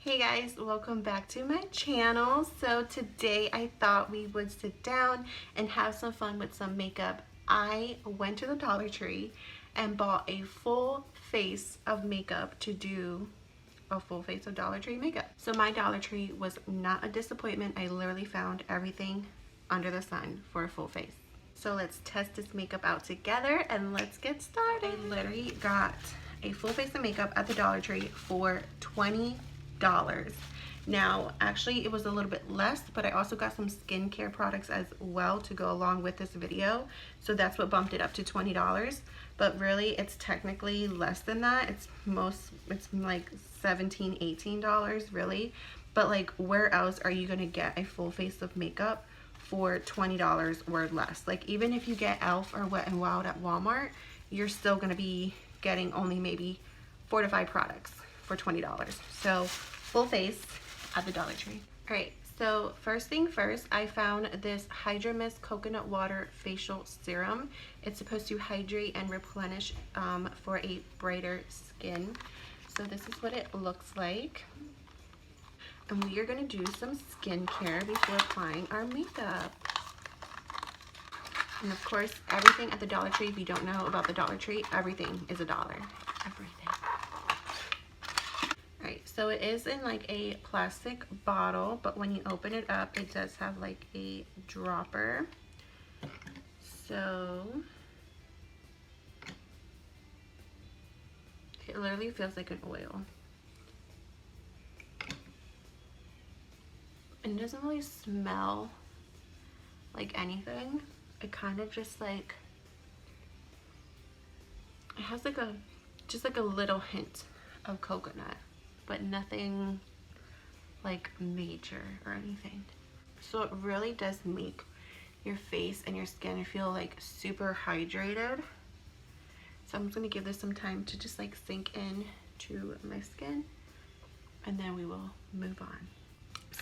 Hey guys, welcome back to my channel. So today I thought we would sit down and have some fun with some makeup. I went to the Dollar Tree and bought a full face of makeup to do a full face of Dollar Tree makeup. So my Dollar Tree was not a disappointment. I literally found everything under the sun for a full face. So let's test this makeup out together and let's get started. I literally got a full face of makeup at the Dollar Tree for $20. Now actually it was a little bit less, but I also got some skincare products as well to go along with this video, so that's what bumped it up to $20. But really it's technically less than that. It's like $17, $18 really. But like, where else are you gonna get a full face of makeup for $20 or less? Like, even if you get Elf or Wet n Wild at Walmart, you're still gonna be getting only maybe 4 to 5 products for $20. So full face at the Dollar Tree. All right, so first thing first, I found this Hydra Mist Coconut Water Facial Serum. It's supposed to hydrate and replenish for a brighter skin. So this is what it looks like. And we are gonna do some skincare before applying our makeup. And of course, everything at the Dollar Tree, if you don't know about the Dollar Tree, everything is $1. Everything. Alright, so it is in like a plastic bottle, but when you open it up, it does have like a dropper. So it literally feels like an oil. And it doesn't really smell like anything. It kind of just like, it has like just like a little hint of coconut, but nothing like major or anything. So it really does make your face and your skin feel like super hydrated. So I'm just gonna give this some time to just like sink in to my skin, and then we will move on.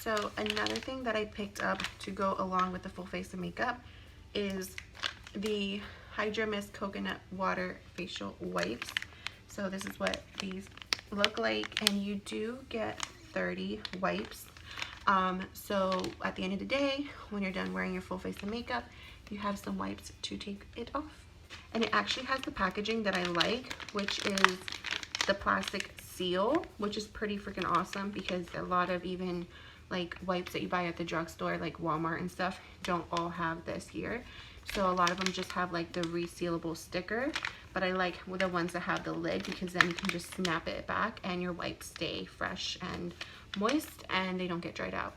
So another thing that I picked up to go along with the full face of makeup is the Hydra Mist Coconut Water Facial Wipes. So this is what these look like, and you do get 30 wipes. So at the end of the day, when you're done wearing your full face of makeup, you have some wipes to take it off. And it actually has the packaging that I like, which is the plastic seal, which is pretty freaking awesome, because a lot of even like wipes that you buy at the drugstore, like Walmart and stuff, don't all have this here. So a lot of them just have like the resealable sticker, but I like the ones that have the lid, because then you can just snap it back and your wipes stay fresh and moist and they don't get dried out.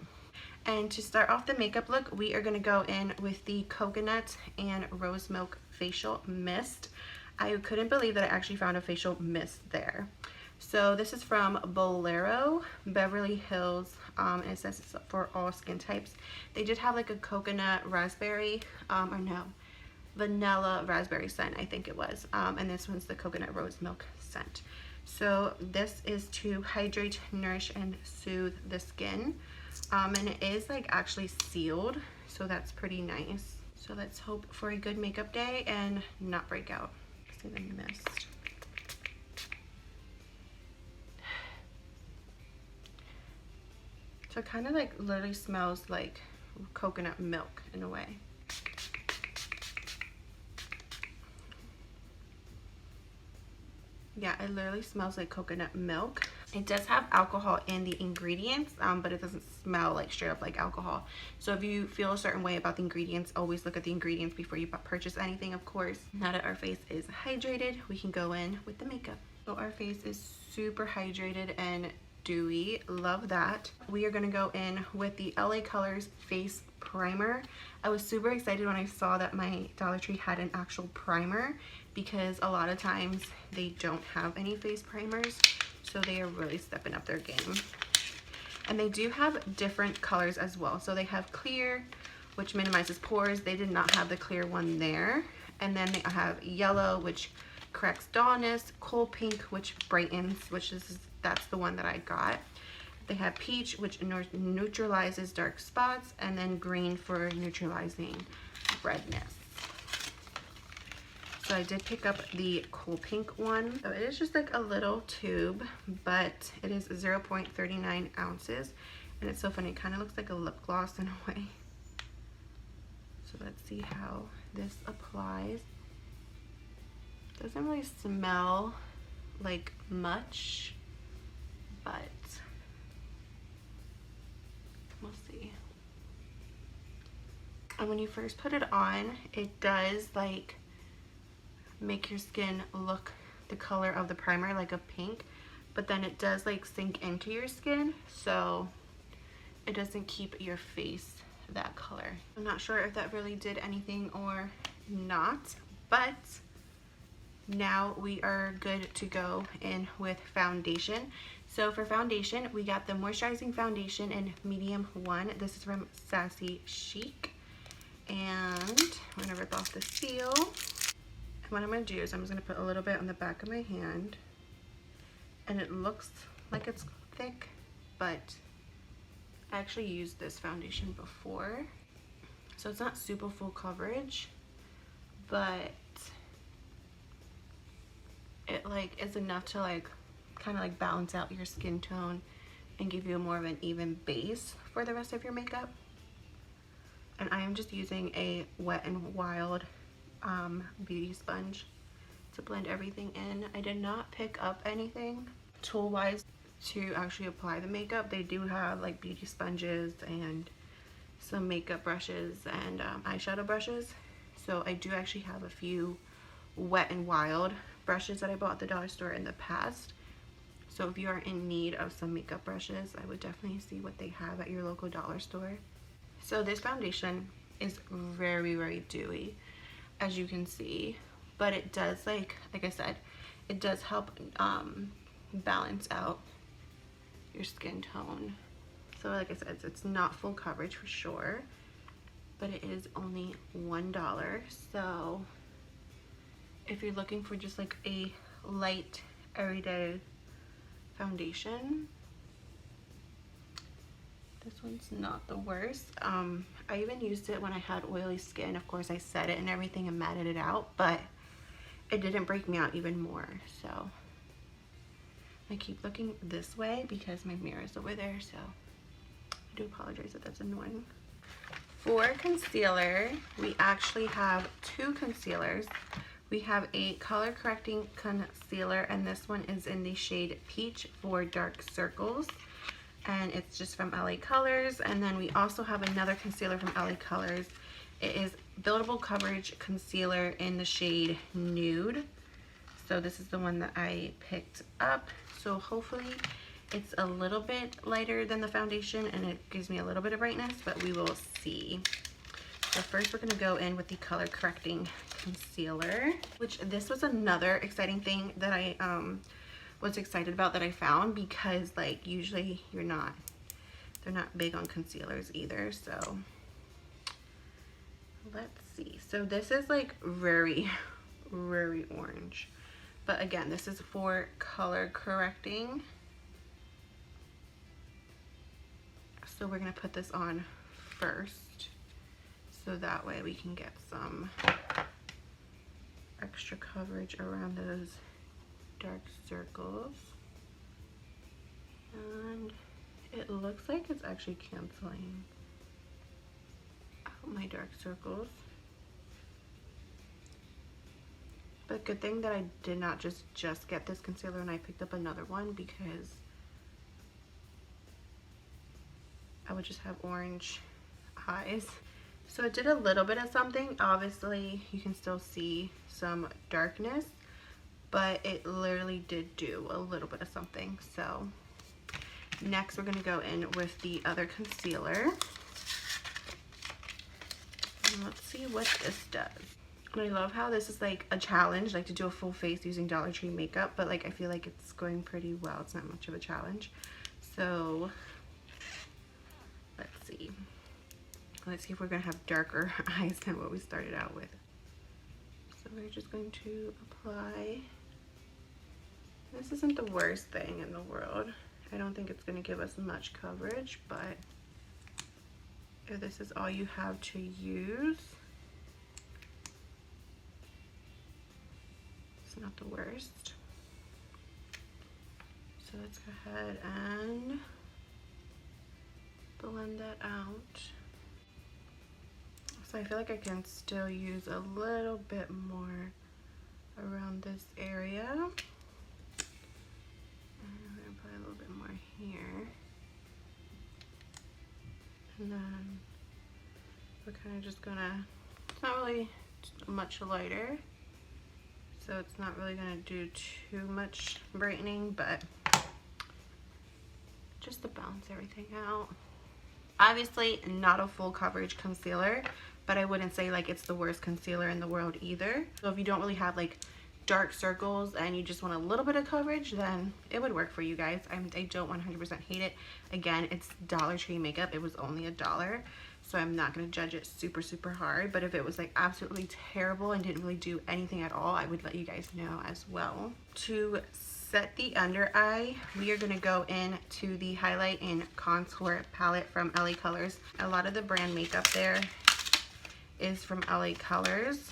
And to start off the makeup look, we are going to go in with the Coconut and Rose Milk Facial Mist. I couldn't believe that I actually found a facial mist there. So this is from Bolero, Beverly Hills, and it says it's for all skin types. They did have like a coconut raspberry, or no, vanilla raspberry scent, I think it was. And this one's the coconut rose milk scent. So this is to hydrate, nourish, and soothe the skin. And it is like actually sealed, so that's pretty nice. So let's hope for a good makeup day and not break out. See the mist. So it kind of like literally smells like coconut milk in a way. Yeah, it literally smells like coconut milk. It does have alcohol in the ingredients, but it doesn't smell like straight up like alcohol. So if you feel a certain way about the ingredients, always look at the ingredients before you purchase anything, of course. Now that our face is hydrated, we can go in with the makeup. So our face is super hydrated and dewy, love that. We are gonna go in with the LA Colors Face Primer. I was super excited when I saw that my Dollar Tree had an actual primer, because a lot of times they don't have any face primers, so they are really stepping up their game. And they do have different colors as well. So they have clear, which minimizes pores. They did not have the clear one there. And then they have yellow, which corrects dullness, coal pink, which brightens, that's the one that I got. They have peach, which neutralizes dark spots, and then green for neutralizing redness. So I did pick up the cool pink one. So it is just like a little tube, but it is 0.39 ounces. And it's so funny, it kind of looks like a lip gloss in a way. So let's see how this applies. Doesn't really smell like much, but we'll see. And when you first put it on, it does like make your skin look the color of the primer, like a pink, but then it does like sink into your skin, so it doesn't keep your face that color. I'm not sure if that really did anything or not, but now we are good to go in with foundation. So for foundation, we got the moisturizing foundation in medium 1. This is from Sassy Chic. And I'm gonna rip off the seal. And what I'm gonna do is I'm just gonna put a little bit on the back of my hand. And it looks like it's thick, but I actually used this foundation before. So it's not super full coverage, but it like is enough to like kind of like balance out your skin tone and give you more of an even base for the rest of your makeup. And I am just using a Wet n Wild beauty sponge to blend everything in. I did not pick up anything tool wise to actually apply the makeup. They do have like beauty sponges and some makeup brushes and eyeshadow brushes. So I do actually have a few Wet n Wild brushes that I bought at the dollar store in the past. So if you are in need of some makeup brushes, I would definitely see what they have at your local dollar store. So this foundation is very, very dewy, as you can see, but it does like I said, it does help balance out your skin tone. So like I said, it's not full coverage for sure, but it is only $1. So if you're looking for just like a light everyday foundation, this one's not the worst. I even used it when I had oily skin. Of course I set it and everything and matted it out, but it didn't break me out even more. So I keep looking this way because my mirror is over there, so I do apologize if that's annoying. For concealer, we actually have two concealers. We have a color correcting concealer, and this one is in the shade Peach for dark circles, and it's just from LA Colors. And then we also have another concealer from LA Colors. It is Buildable Coverage Concealer in the shade Nude. So this is the one that I picked up. So hopefully it's a little bit lighter than the foundation and it gives me a little bit of brightness, but we will see. So first we're gonna go in with the color correcting concealer, which this was another exciting thing that I was excited about that I found, because like usually they're not big on concealers either. So let's see. So this is like very, very orange. But again, this is for color correcting. So we're gonna put this on first, so that way we can get some extra coverage around those dark circles. And it looks like it's actually canceling out my dark circles. But good thing that I did not just get this concealer and I picked up another one, because I would just have orange eyes. So it did a little bit of something. Obviously you can still see some darkness, but it literally did do a little bit of something. So next we're going to go in with the other concealer. And let's see what this does. And I love how this is like a challenge, like to do a full face using Dollar Tree makeup, but like I feel like it's going pretty well. It's not much of a challenge. So let's see. Let's see if we're gonna have darker eyes than what we started out with. So we're just going to apply. This isn't the worst thing in the world. I don't think it's gonna give us much coverage, but if this is all you have to use, It's not the worst. So let's go ahead and blend that out. So I feel like I can still use a little bit more around this area. And I'm gonna put a little bit more here. And then we're kind of just gonna, it's not really much lighter, so it's not really gonna do too much brightening, but just to balance everything out. Obviously not a full coverage concealer, but I wouldn't say like it's the worst concealer in the world either. So if you don't really have like dark circles and you just want a little bit of coverage, then it would work for you guys. I don't 100% hate it. Again, it's Dollar Tree makeup. It was only $1, so I'm not going to judge it super hard. But if it was like absolutely terrible and didn't really do anything at all, I would let you guys know as well. To set the under eye, we are going to go into the Highlight and Contour palette from LA Colors. A lot of the brand makeup there is from LA Colors.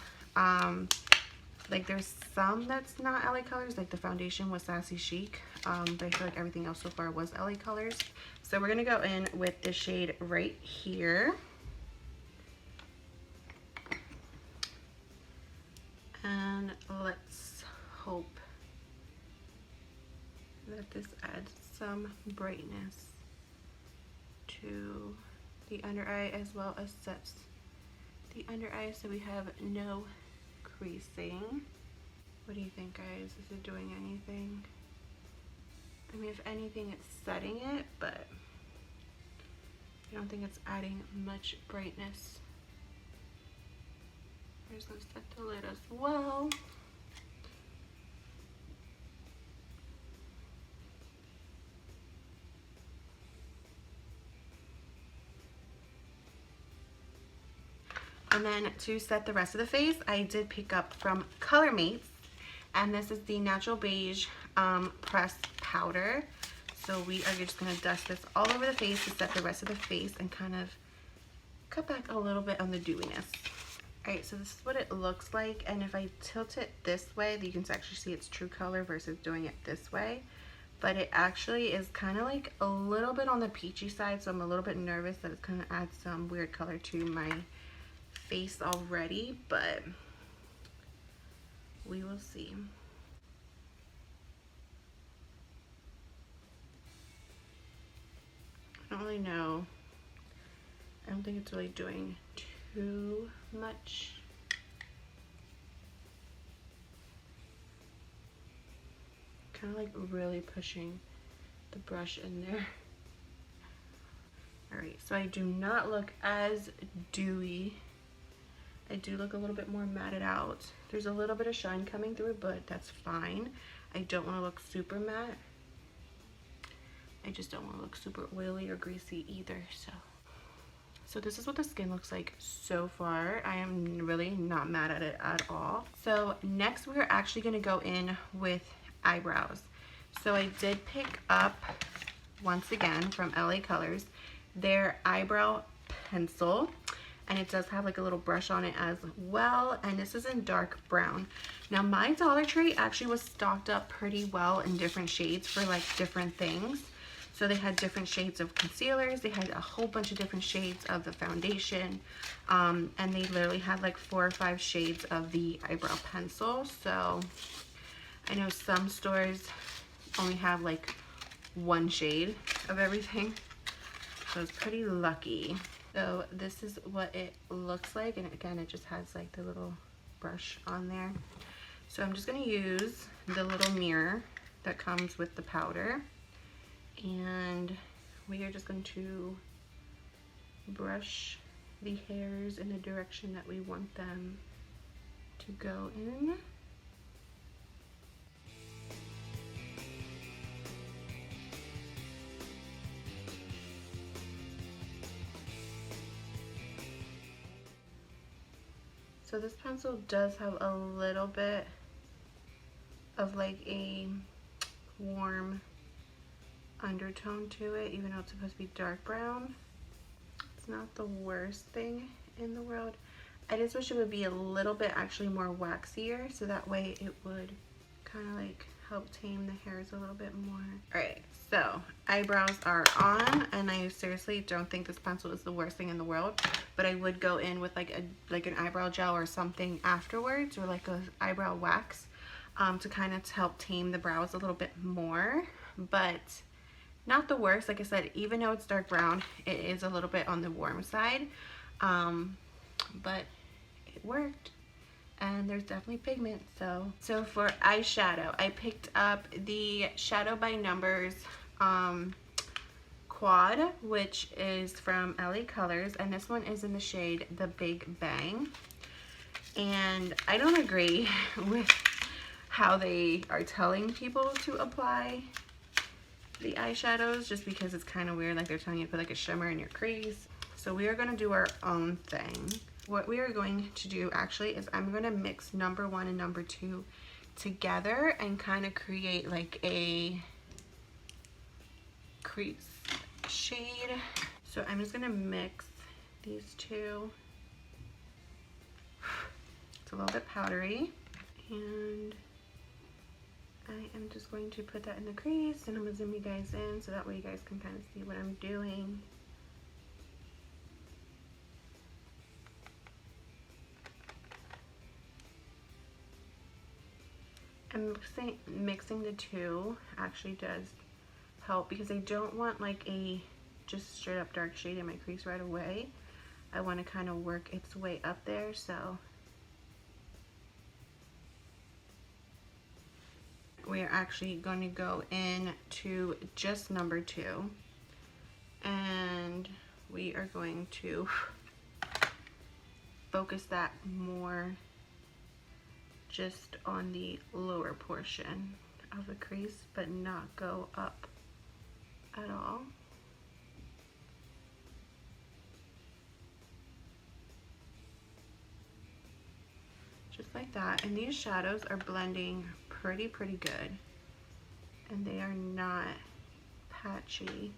Like there's some that's not LA Colors, like the foundation was Sassy Chic, but I feel like everything else so far was LA Colors. So we're gonna go in with the shade right here. And let's hope that this adds some brightness to the under eye as well as sets the under eye so we have no creasing. What do you think, guys? Is it doing anything? I mean, if anything, it's setting it, but I don't think it's adding much brightness. I'm just gonna set the lid as well. And then to set the rest of the face, I did pick up from Color Mates, and this is the Natural Beige pressed powder. So we are just gonna dust this all over the face to set the rest of the face and kind of cut back a little bit on the dewiness. All right, so this is what it looks like, and if I tilt it this way, you can actually see its true color versus doing it this way. But it actually is kind of like a little bit on the peachy side, so I'm a little bit nervous that it's gonna add some weird color to my face already, but we will see. I don't really know. I don't think it's really doing too much. Kind of like really pushing the brush in there. Alright, so I do not look as dewy. I do look a little bit more matted out. There's a little bit of shine coming through, but that's fine. I don't want to look super matte. I just don't want to look super oily or greasy either. So this is what the skin looks like so far. I am really not mad at it at all. So next we're actually going to go in with eyebrows. So I did pick up, once again, from LA Colors, their Eyebrow Pencil. And it does have like a little brush on it as well, and this is in dark brown. Now my Dollar Tree actually was stocked up pretty well in different shades for like different things. So they had different shades of concealers, they had a whole bunch of different shades of the foundation, and they literally had like 4 or 5 shades of the eyebrow pencil. So I know some stores only have like 1 shade of everything, so it's pretty lucky. So this is what it looks like, and again it just has like the little brush on there. So I'm just going to use the little mirror that comes with the powder, and we are just going to brush the hairs in the direction that we want them to go in. So this pencil does have a little bit of like a warm undertone to it, even though it's supposed to be dark brown. It's not the worst thing in the world. I just wish it would be a little bit actually more waxier, so that way it would kind of like help tame the hairs a little bit more. Alright, so eyebrows are on, and I seriously don't think this pencil is the worst thing in the world, but I would go in with like an eyebrow gel or something afterwards, or like a eyebrow wax, to kind of help tame the brows a little bit more. But not the worst. Like I said, even though it's dark brown, it is a little bit on the warm side, but it worked. And there's definitely pigment. So for eyeshadow, I picked up the Shadow by Numbers quad, which is from LA Colors, and this one is in the shade The Big Bang. And I don't agree with how they are telling people to apply the eyeshadows, just because it's kind of weird. Like they're telling you to put like a shimmer in your crease. So we are going to do our own thing. What we are going to do actually is I'm going to mix number 1 and number 2 together and kind of create like a crease shade. So I'm just going to mix these two. It's a little bit powdery, and I am just going to put that in the crease, and I'm going to zoom you guys in so that way you guys can kind of see what I'm doing. And mixing the two actually does help, because I don't want like a just straight up dark shade in my crease right away. I want to kind of work its way up there. So we are actually going to go in to just number 2, and we are going to focus that more just on the lower portion of the crease, but not go up at all. Just like that. And these shadows are blending pretty good, and they are not patchy.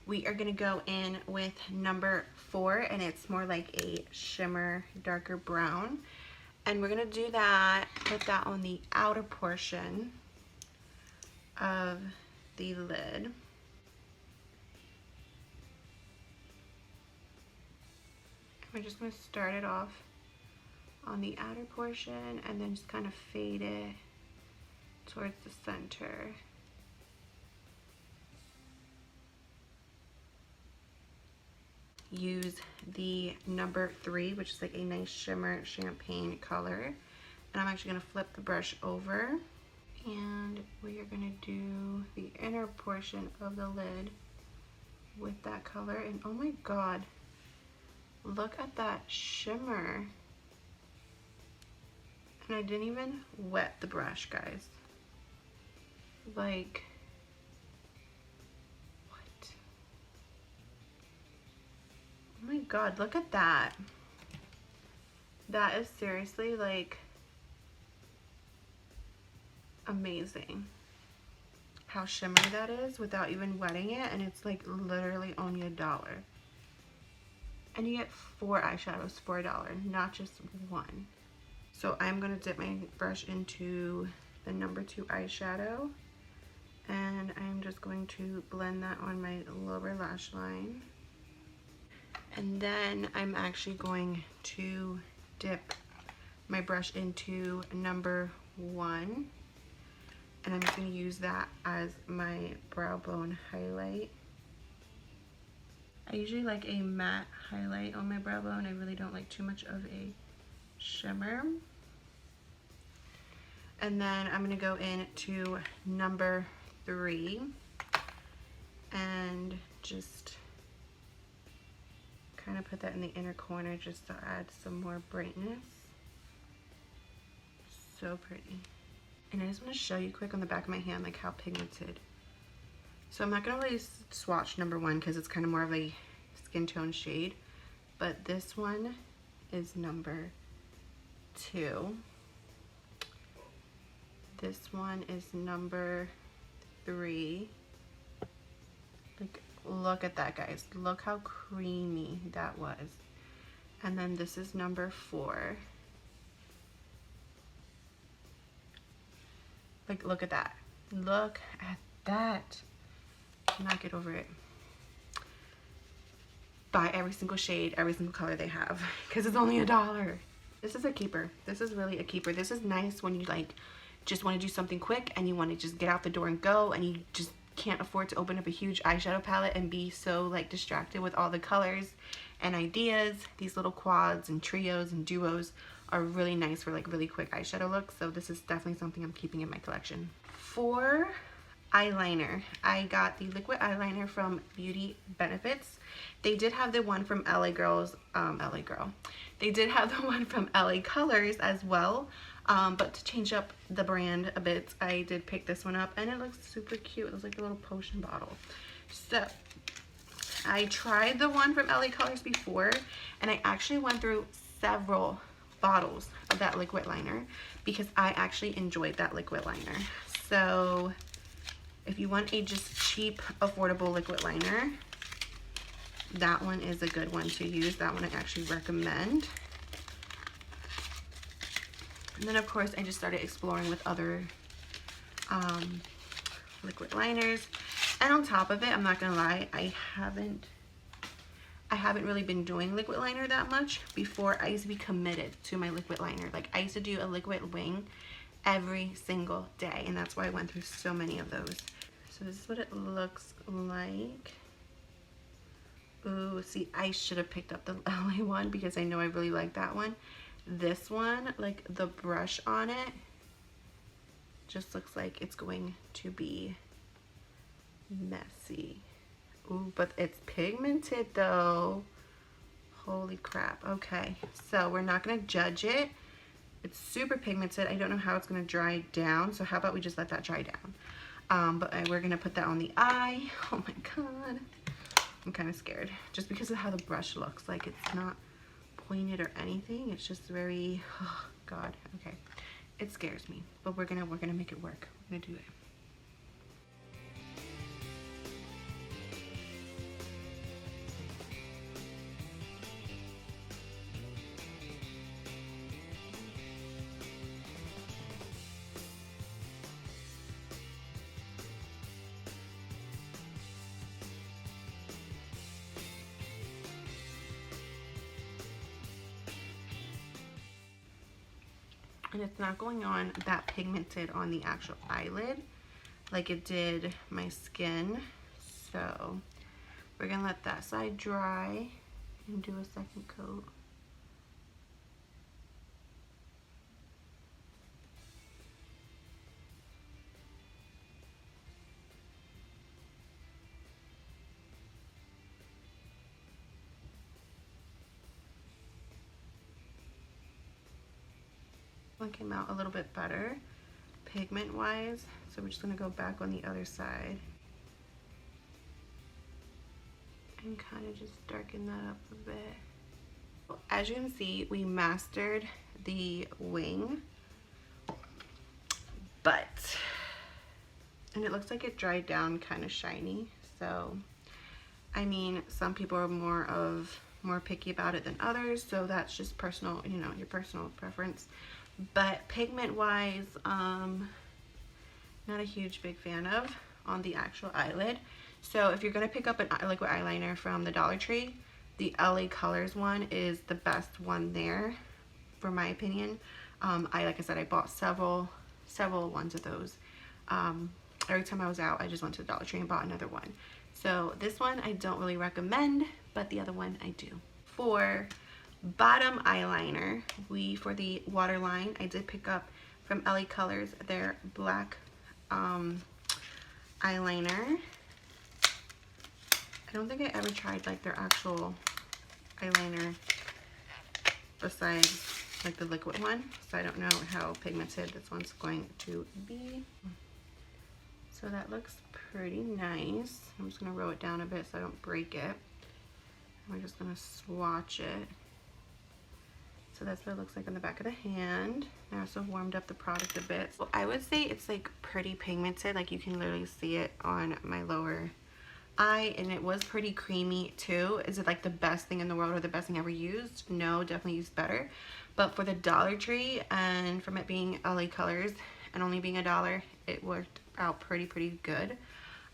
We are gonna go in with number 4, and it's more like a shimmer, darker brown. And we're gonna do that, put that on the outer portion of the lid. We're just gonna start it off on the outer portion and then just kind of fade it towards the center. Use the number 3, which is like a nice shimmer champagne color. And I'm actually gonna flip the brush over, and we are gonna do the inner portion of the lid with that color. And oh my god, look at that shimmer. And I didn't even wet the brush, guys. Like, what? Oh my god, look at that. That is seriously like amazing how shimmery that is without even wetting it, and it's like literally only $1. And you get 4 eyeshadows for $1, not just 1. So I'm gonna dip my brush into the number 2 eyeshadow, and I'm just going to blend that on my lower lash line. And then I'm actually going to dip my brush into number 1, and I'm just going to use that as my brow bone highlight. I usually like a matte highlight on my brow bone. I really don't like too much of a shimmer. And then I'm going to go into number 3 and just kind of put that in the inner corner just to add some more brightness. So pretty. And I just want to show you quick on the back of my hand like how pigmented. So I'm not going to really swatch number 1 because it's kind of more of a skin tone shade, but this one is number 2. This one is number 3. Like, look at that, guys. Look how creamy that was. And then this is number 4. Like, look at that. Look at that. Cannot get over it. Buy every single shade, every single color they have, because it's only $1. This is a keeper. This is really a keeper. This is nice when you like just want to do something quick and you want to just get out the door and go, and you just can't afford to open up a huge eyeshadow palette and be so like distracted with all the colors and ideas. These little quads and trios and duos are really nice for like really quick eyeshadow looks. So this is definitely something I'm keeping in my collection. For eyeliner, I got the liquid eyeliner from Beauty Benefits. They did have the one from LA Girls, LA Girl. They did have the one from LA Colors as well. But to change up the brand a bit, I did pick this one up, and it looks super cute. It looks like a little potion bottle. So I tried the one from LA Colors before, and I actually went through several bottles of that liquid liner because I actually enjoyed that liquid liner. So if you want a just cheap, affordable liquid liner, that one is a good one to use. That one I actually recommend. And then of course I just started exploring with other liquid liners. And on top of it, I'm not gonna lie, I haven't really been doing liquid liner that much. Before, I used to be committed to my liquid liner. Like, I used to do a liquid wing every single day, and that's why I went through so many of those. So this is what it looks like. Ooh, see, I should have picked up the LA one because I know I really like that one. This one, like the brush on it, just looks like it's going to be messy. Ooh, but it's pigmented though. Holy crap. Okay, so we're not gonna judge it. It's super pigmented. I don't know how it's gonna dry down, so how about we just let that dry down. But we're gonna put that on the eye. Oh my god. I'm kind of scared just because of how the brush looks. Like, it's not pointed or anything. It's just very, oh god. Okay, it scares me, but we're gonna make it work. We're gonna do it. And it's not going on that pigmented on the actual eyelid like it did my skin. So we're gonna let that side dry and do a second coat. One came out a little bit better pigment wise, so we're just going to go back on the other side and kind of just darken that up a bit. As you can see, we mastered the wing, and it looks like it dried down kind of shiny. So I mean, some people are more picky about it than others, so that's just personal, you know, your personal preference. But pigment wise, not a huge big fan of on the actual eyelid. So if you're gonna pick up a liquid eyeliner from the Dollar Tree, the LA Colors one is the best one there, for my opinion. Like I said, I bought several ones of those. Every time I was out, I just went to the Dollar Tree and bought another one. So this one I don't really recommend, but the other one I do. For bottom eyeliner, for the waterline, I did pick up from LA Colors their black eyeliner. I don't think I ever tried like their actual eyeliner besides like the liquid one, so I don't know how pigmented this one's going to be. So that looks pretty nice. I'm just gonna roll it down a bit so I don't break it. We're just gonna swatch it. So that's what it looks like on the back of the hand. I also warmed up the product a bit. So I would say it's like pretty pigmented, like you can literally see it on my lower eye, and it was pretty creamy too. Is it like the best thing in the world or the best thing I ever used? No, definitely used better. But for the Dollar Tree, and from it being LA Colors, and only being $1, it worked out pretty good.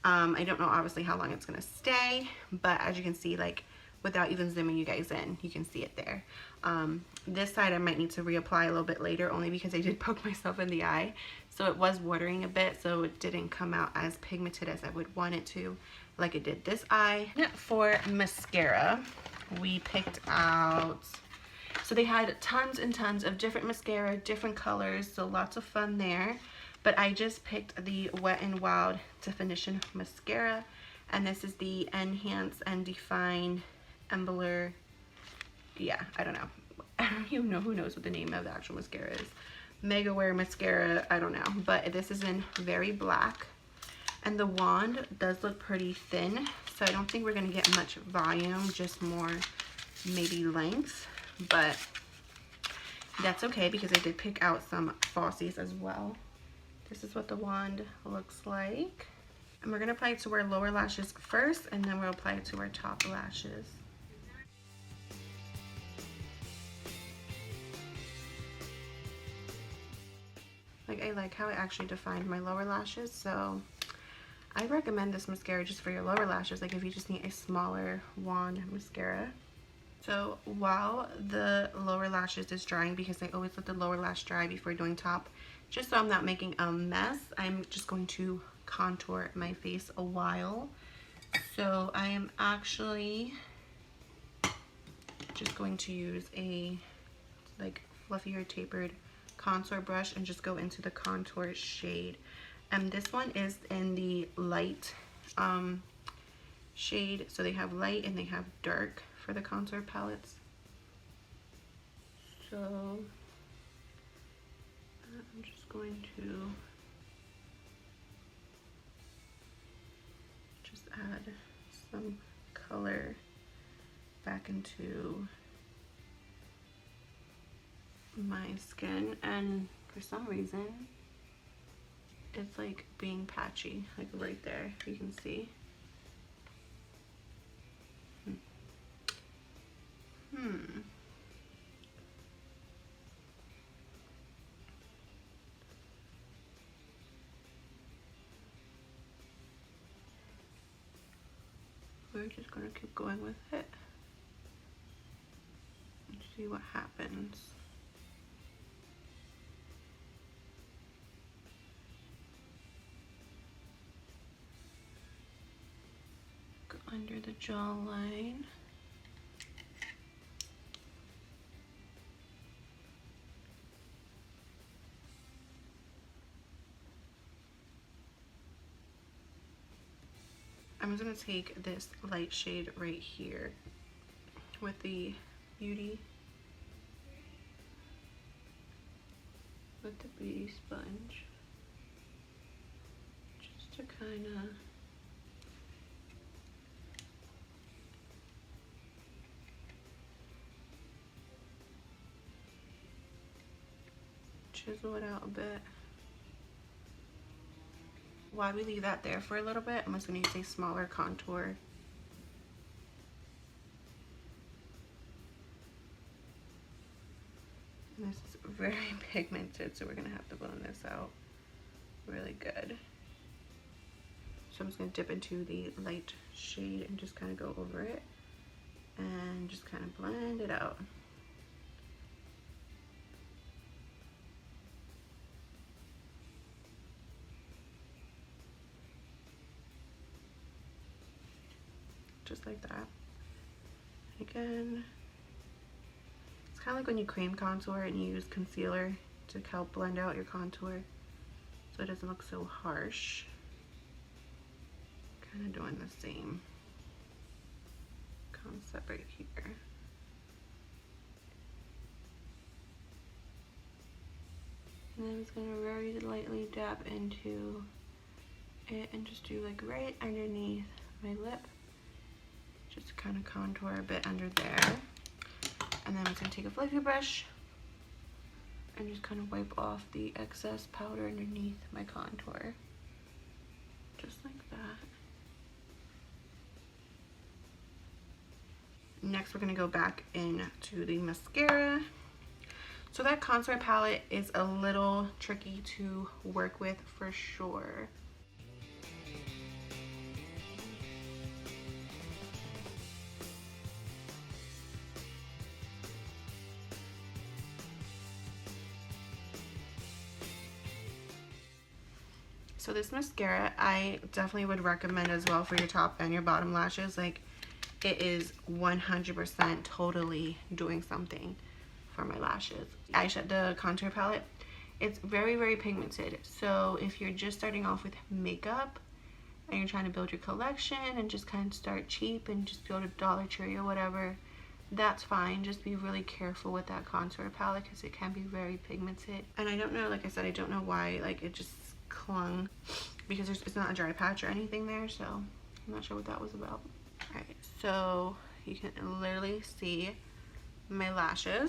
I don't know obviously how long it's gonna stay, but as you can see, like without even zooming you guys in, you can see it there. This side I might need to reapply a little bit later, only because I did poke myself in the eye, so it was watering a bit, so it didn't come out as pigmented as I would want it to, like it did this eye. For mascara, we picked out, so they had tons and tons of different mascara, different colors, so lots of fun there. But I just picked the Wet n Wild Definition Mascara, and this is the Enhance and Define Embler. Yeah, I don't know. I don't even know who knows what the name of the actual mascara is. Mega Wear Mascara, I don't know. But this is in very black. And the wand does look pretty thin, so I don't think we're going to get much volume, just more maybe length. But that's okay because I did pick out some falsies as well. This is what the wand looks like. And we're going to apply it to our lower lashes first, and then we'll apply it to our top lashes. Like, I like how I actually defined my lower lashes, so I recommend this mascara just for your lower lashes, like if you just need a smaller wand mascara. So while the lower lashes is drying, because I always let the lower lash dry before doing top, just so I'm not making a mess, I'm just going to contour my face a while. So I am actually just going to use a like fluffier tapered contour brush and just go into the contour shade. And this one is in the light shade, so they have light and they have dark for the contour palettes. So I'm just going to just add some color back into my skin, and for some reason it's like being patchy, like right there, you can see. We're just gonna keep going with it and see what happens. Go under the jawline. I'm just going to take this light shade right here with the beauty sponge, just to kind of chisel it out a bit. While we leave that there for a little bit, I'm just going to use a smaller contour. And this is very pigmented, so we're going to have to blend this out really good. So I'm just going to dip into the light shade and just kind of go over it and just kind of blend it out. Just like that. Again, it's kind of like when you cream contour and you use concealer to help blend out your contour so it doesn't look so harsh. Kind of doing the same concept right here. And I'm just going to very lightly dab into it and just do like right underneath my lip. Just to kind of contour a bit under there. And then I'm just going to take a fluffy brush and just kind of wipe off the excess powder underneath my contour. Just like that. Next we're going to go back into the mascara. So that contour palette is a little tricky to work with for sure. So this mascara, I definitely would recommend as well for your top and your bottom lashes. Like, it is 100% totally doing something for my lashes. Eyeshadow, the contour palette, it's very, very pigmented. So if you're just starting off with makeup and you're trying to build your collection and just kind of start cheap and just go to Dollar Tree or whatever, that's fine. Just be really careful with that contour palette because it can be very pigmented. And I don't know, like I said, I don't know why, like, it just clung, because it's not a dry patch or anything there, so I'm not sure what that was about. Alright, so you can literally see my lashes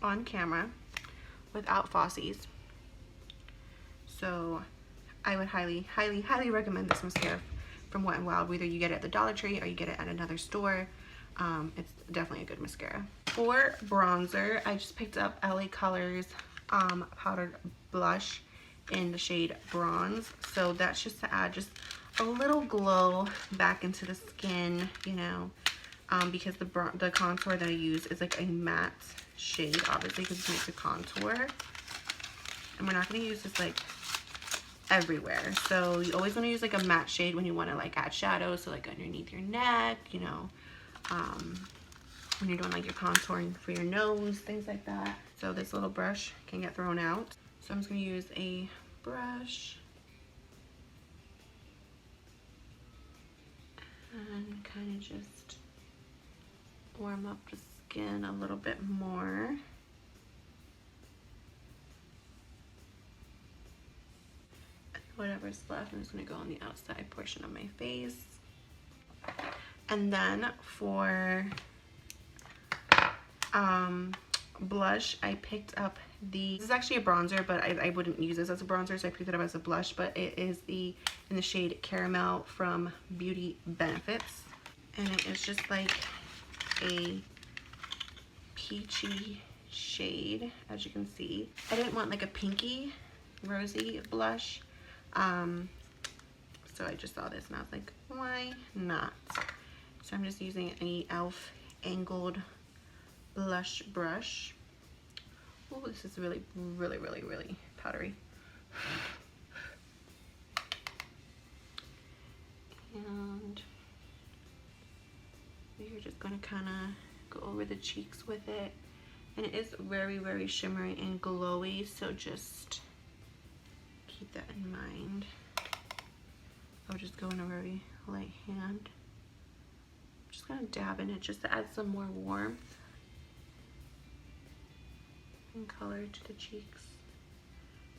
on camera without Fossies. So I would highly, highly, highly recommend this mascara from Wet n Wild. Whether you get it at the Dollar Tree or you get it at another store, it's definitely a good mascara. For bronzer, I just picked up LA Colors powdered blush in the shade Bronze. So that's just to add just a little glow back into the skin, you know, because the contour that I use is like a matte shade, obviously, because it makes a contour. And we're not going to use this like everywhere. So you always want to use like a matte shade when you want to like add shadows, so like underneath your neck, you know, when you're doing like your contouring for your nose, things like that. So this little brush can get thrown out. So I'm just going to use a brush and kind of just warm up the skin a little bit more. Whatever's left, I'm just going to go on the outside portion of my face. And then for blush, I picked up this is actually a bronzer, but I wouldn't use this as a bronzer, so I picked it up as a blush, but it is in the shade Caramel from Beauty Benefits, and it is just like a peachy shade, as you can see. I didn't want like a pinky rosy blush, so I just saw this and I was like, why not? So I'm just using an e.l.f. angled blush brush. Oh, this is really, really, really, really powdery. And we're just going to kind of go over the cheeks with it. And it is very, very shimmery and glowy, so just keep that in mind. I'll just go in a very light hand. Just going to dab in it just to add some more warmth and color to the cheeks.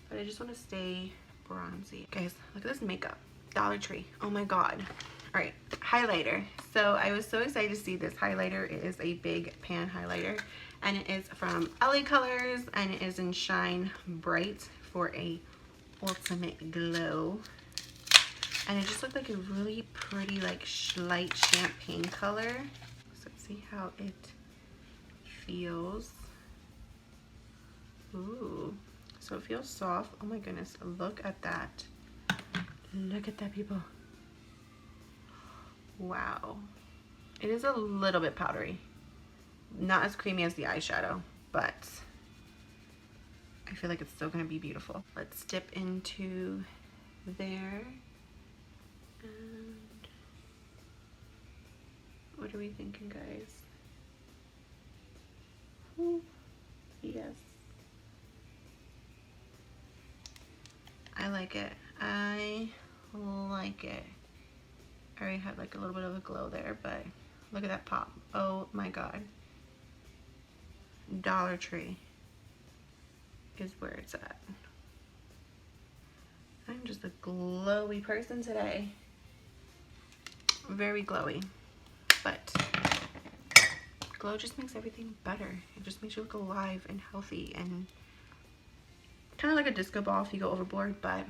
But I just want to stay bronzy. Guys, look at this makeup. Dollar Tree. Oh my god. Alright, highlighter. So I was so excited to see this highlighter. It is a big pan highlighter. And it is from LA Colors. And it is in Shine Bright for a ultimate glow. And it just looked like a really pretty, like, light champagne color. So let's see how it feels. Ooh, so it feels soft. Oh my goodness, look at that. Look at that, people. Wow. It is a little bit powdery. Not as creamy as the eyeshadow, but I feel like it's still gonna be beautiful. Let's dip into there. And what are we thinking, guys? Ooh, yes. I like it. I like it. I already had like a little bit of a glow there, but look at that pop. Oh my god. Dollar Tree is where it's at. I'm just a glowy person today. Very glowy. But glow just makes everything better. It just makes you look alive and healthy and kind of like a disco ball if you go overboard, but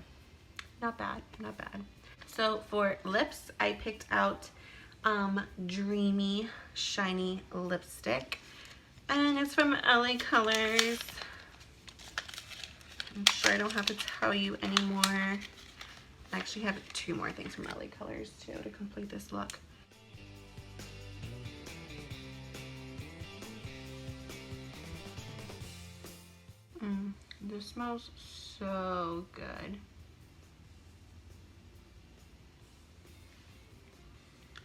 not bad, not bad. So for lips, I picked out Dreamy Shiny Lipstick. And it's from LA Colors. I'm sure I don't have to tell you anymore. I actually have 2 more things from LA Colors too to complete this look. This smells so good.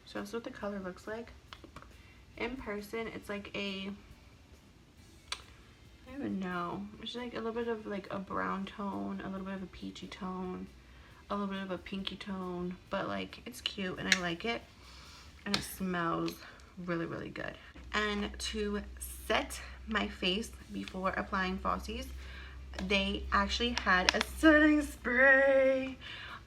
So that's what the color looks like. In person, it's like a, I don't even know. It's like a little bit of like a brown tone, a little bit of a peachy tone, a little bit of a pinky tone, but like it's cute and I like it. And it smells really, really good. And to set my face before applying falsies, they actually had a setting spray.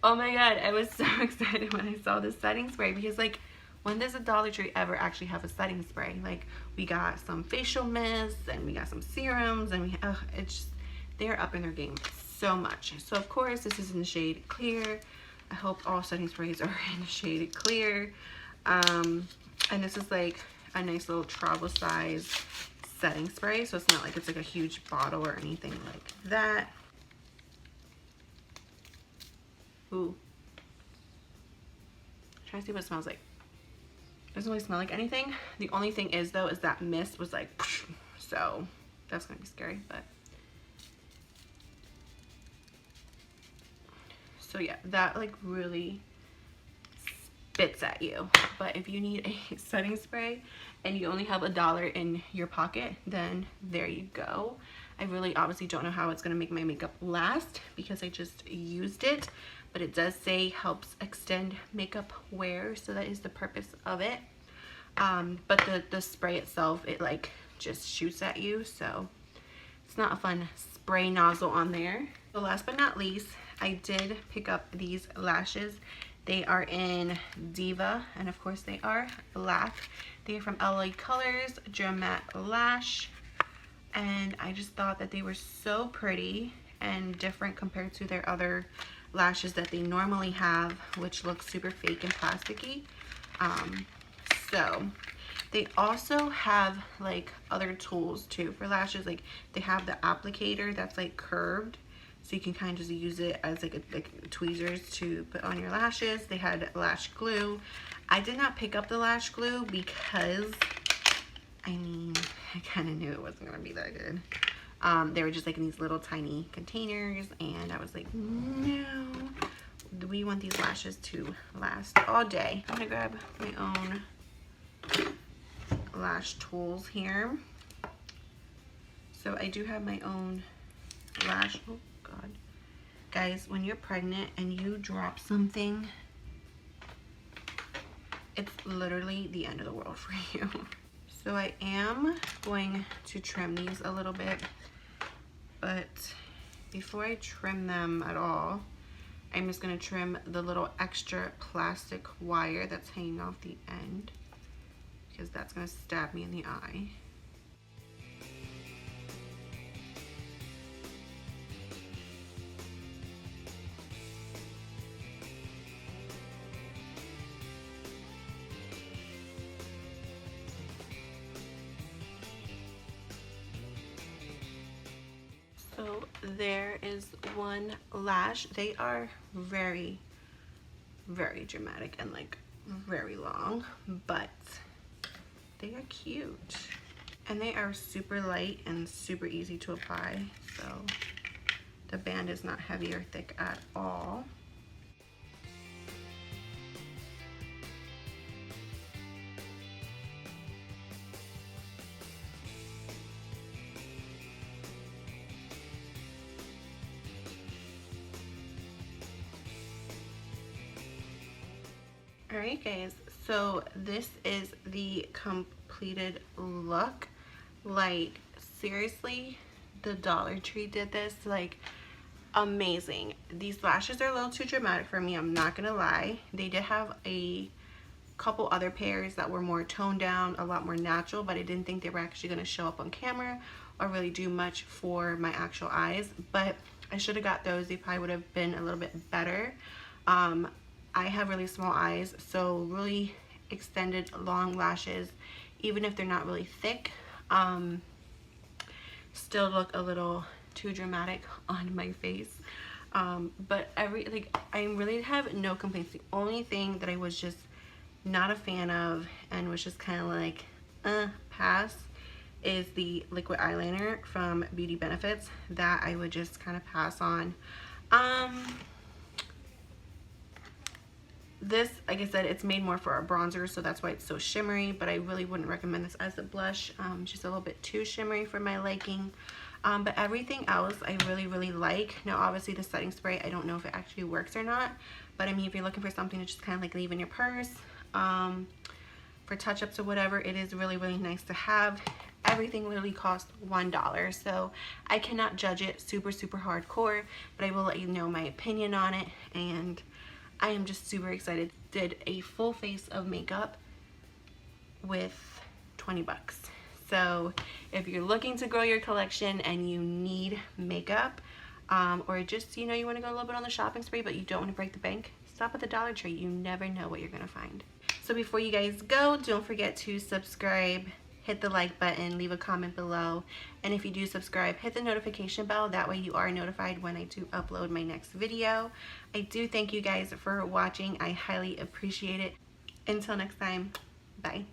Oh my god, I was so excited when I saw this setting spray because like, when does a Dollar Tree ever actually have a setting spray? Like, we got some facial mists and we got some serums and it's just, they're up in their game so much. So of course this is in the shade Clear. I hope all setting sprays are in the shade Clear. And this is like a nice little travel size setting spray, so it's not like it's like a huge bottle or anything like that. Ooh. I'm trying to see what it smells like. Doesn't really smell like anything. The only thing is though is that mist was like, so that's gonna be scary. But so yeah, that like really spits at you. But if you need a setting spray and you only have $1 in your pocket, then there you go. I really obviously don't know how it's gonna make my makeup last because I just used it, but it does say helps extend makeup wear, so that is the purpose of it. But the spray itself, it like just shoots at you, so it's not a fun spray nozzle on there. So last but not least, I did pick up these lashes. They are in Diva, and of course they are black. They are from LA Colors Dramatic Lash, and I just thought that they were so pretty and different compared to their other lashes that they normally have, which look super fake and plasticky. So they also have like other tools too for lashes. Like they have the applicator that's like curved, so you can kind of just use it as like tweezers to put on your lashes. They had lash glue. I did not pick up the lash glue because I mean, I kind of knew it wasn't gonna be that good. They were just like in these little tiny containers, and I was like, no, we want these lashes to last all day. I'm gonna grab my own lash tools here. So I do have my own lash, oh god. Guys, when you're pregnant and you drop something, it's literally the end of the world for you. So I am going to trim these a little bit, but before I trim them at all, I'm just going to trim the little extra plastic wire that's hanging off the end, because that's going to stab me in the eye. So there is one lash. They are very, very dramatic and like very long, but they are cute. And they are super light and super easy to apply. So the band is not heavy or thick at all. Alright guys, so this is the completed look. Like seriously, the Dollar Tree did this, like amazing. These lashes are a little too dramatic for me, I'm not gonna lie. They did have a couple other pairs that were more toned down, a lot more natural, but I didn't think they were actually gonna show up on camera or really do much for my actual eyes, but I should have got those. They probably would have been a little bit better. I have really small eyes, so really extended long lashes, even if they're not really thick, Still look a little too dramatic on my face. But I really have no complaints. The only thing that I was just not a fan of and was just kind of like pass is the liquid eyeliner from Beauty Benefits. That I would just kind of pass on. This, like I said, it's made more for a bronzer, so that's why it's so shimmery, but I really wouldn't recommend this as a blush. Just a little bit too shimmery for my liking. But everything else I really like. Now obviously the setting spray, I don't know if it actually works or not, but I mean, if you're looking for something to just kind of like leave in your purse for touch-ups or whatever, it is really nice to have. Everything literally costs $1, so I cannot judge it super hardcore, but I will let you know my opinion on it. And I am just super excited. Did a full face of makeup with 20 bucks. So if you're looking to grow your collection and you need makeup, or just, you know, you want to go a little bit on the shopping spree but you don't want to break the bank, stop at the Dollar Tree. You never know what you're going to find. So before you guys go, don't forget to subscribe, hit the like button, leave a comment below, and if you do subscribe, hit the notification bell. That way you are notified when I do upload my next video. I do thank you guys for watching. I highly appreciate it. Until next time, bye.